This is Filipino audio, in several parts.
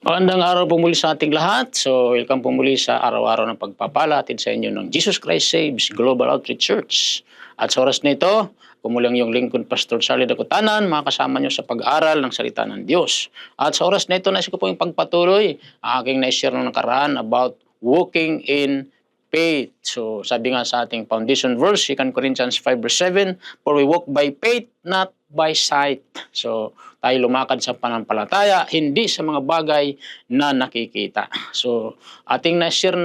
Magandang araw po muli sa ating lahat. So, welcome po muli sa araw-araw ng pagpapala atin sa inyo ng Jesus Christ Saves Global Outreach Church. At sa oras na ito, kumulang yung lingkod Pastor Charlie Dacutanan, makasama nyo sa pag-aaral ng salita ng Diyos. At sa oras na ito, nais ko po yung pagpatuloy, aking na-share nung nakaraan about walking in faith. So, sabi nga sa ating foundation verse, 2 Corinthians 5 verse 7, for we walk by faith, not by sight. So, tayo lumakad sa pananampalataya, hindi sa mga bagay na nakikita. So, ating na-share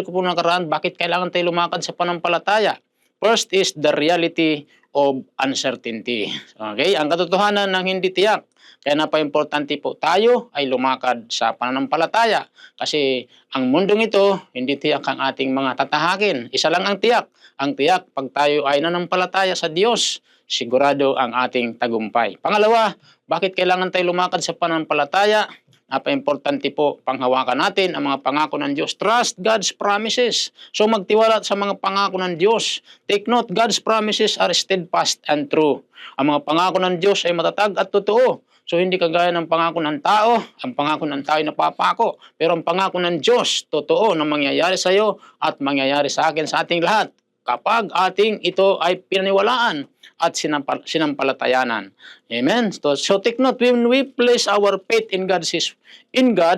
ko po nakaraan, bakit kailangan tayo lumakad sa pananampalataya? First is the reality of uncertainty. Okay? Ang katotohanan ng hindi tiyak. Kaya napaka-importante po tayo ay lumakad sa pananampalataya. Kasi ang mundong ito, hindi tiyak ang ating mga tatahakin. Isa lang ang tiyak. Ang tiyak, pag tayo ay nanampalataya sa Diyos, sigurado ang ating tagumpay. Pangalawa, bakit kailangan tayo lumakad sa pananampalataya? Napaka-importante po, panghawakan natin ang mga pangako ng Diyos. Trust God's promises. So magtiwala sa mga pangako ng Diyos. Take note, God's promises are steadfast and true. Ang mga pangako ng Diyos ay matatag at totoo. So hindi kagaya ng pangako ng tao, ang pangako ng tao ay napapako. Pero ang pangako ng Diyos, totoo na mangyayari sa iyo at mangyayari sa akin, sa ating lahat. Kapag ating ito ay pinaniwalaan at sinampalatayanan. Amen? So take note, when we place our faith in God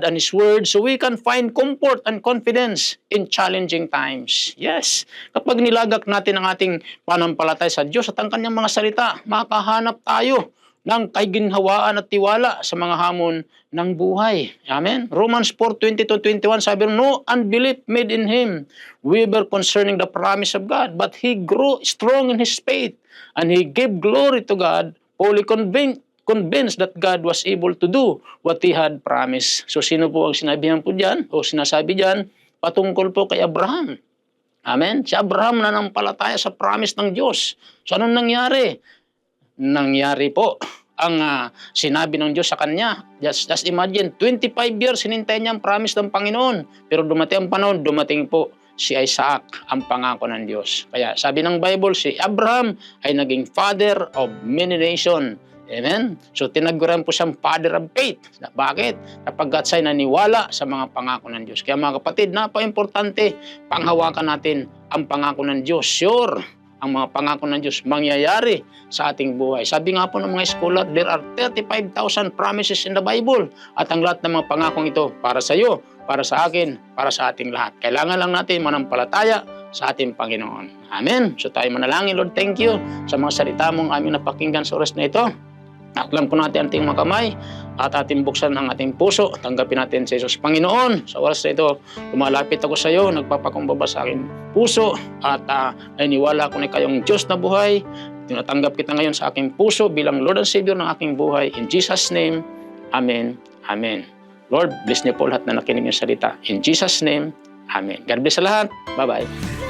and His Word, so we can find comfort and confidence in challenging times. Yes. Kapag nilagak natin ang ating panampalataya sa Diyos at ang Kanyang mga salita, makahanap tayo ng kaginhawaan at tiwala sa mga hamon ng buhay. Amen? Romans 4:20-21 sabi, no unbelief made in him waver concerning the promise of God, but he grew strong in his faith, and he gave glory to God, fully convinced that God was able to do what He had promised. So sino po ang sinabihan po dyan, o sinasabi dyan? Patungkol po kay Abraham. Amen? Si Abraham nanampalataya sa promise ng Diyos. So anong nangyari? Nangyari po ang sinabi ng Diyos sa kanya. Just imagine, 25 years hinintay niya ang promise ng Panginoon. Pero dumating ang panahon, dumating po si Isaac, ang pangako ng Diyos. Kaya sabi ng Bible, si Abraham ay naging father of many nations. Amen? So tinaguran po siyang father of faith. Bakit? Kapag siya'y naniwala sa mga pangako ng Diyos. Kaya mga kapatid, napaka-importante, panghawakan natin ang pangako ng Diyos. Sure, ang mga pangako ng Diyos mangyayari sa ating buhay. Sabi nga po ng mga scholar, there are 35,000 promises in the Bible. At ang lahat ng mga pangakong ito para sa iyo, para sa akin, para sa ating lahat. Kailangan lang natin manampalataya sa ating Panginoon. Amen. So tayo manalangin, Lord, thank you sa mga salita mong aming napakinggan sa oras na ito. Aklam po natin ang ating mga kamay at ating buksan ang ating puso. Tanggapin natin sa Jesus. Panginoon, sa oras na ito, lumalapit ako sa iyo, nagpapakumbaba sa aking puso at naniniwala ko na kayong Diyos na buhay. Tinatanggap kita ngayon sa aking puso bilang Lord and Savior ng aking buhay. In Jesus' name, Amen. Amen. Lord, bless niyo po lahat na nakinig ng salita. In Jesus' name, Amen. God bless sa lahat. Bye-bye.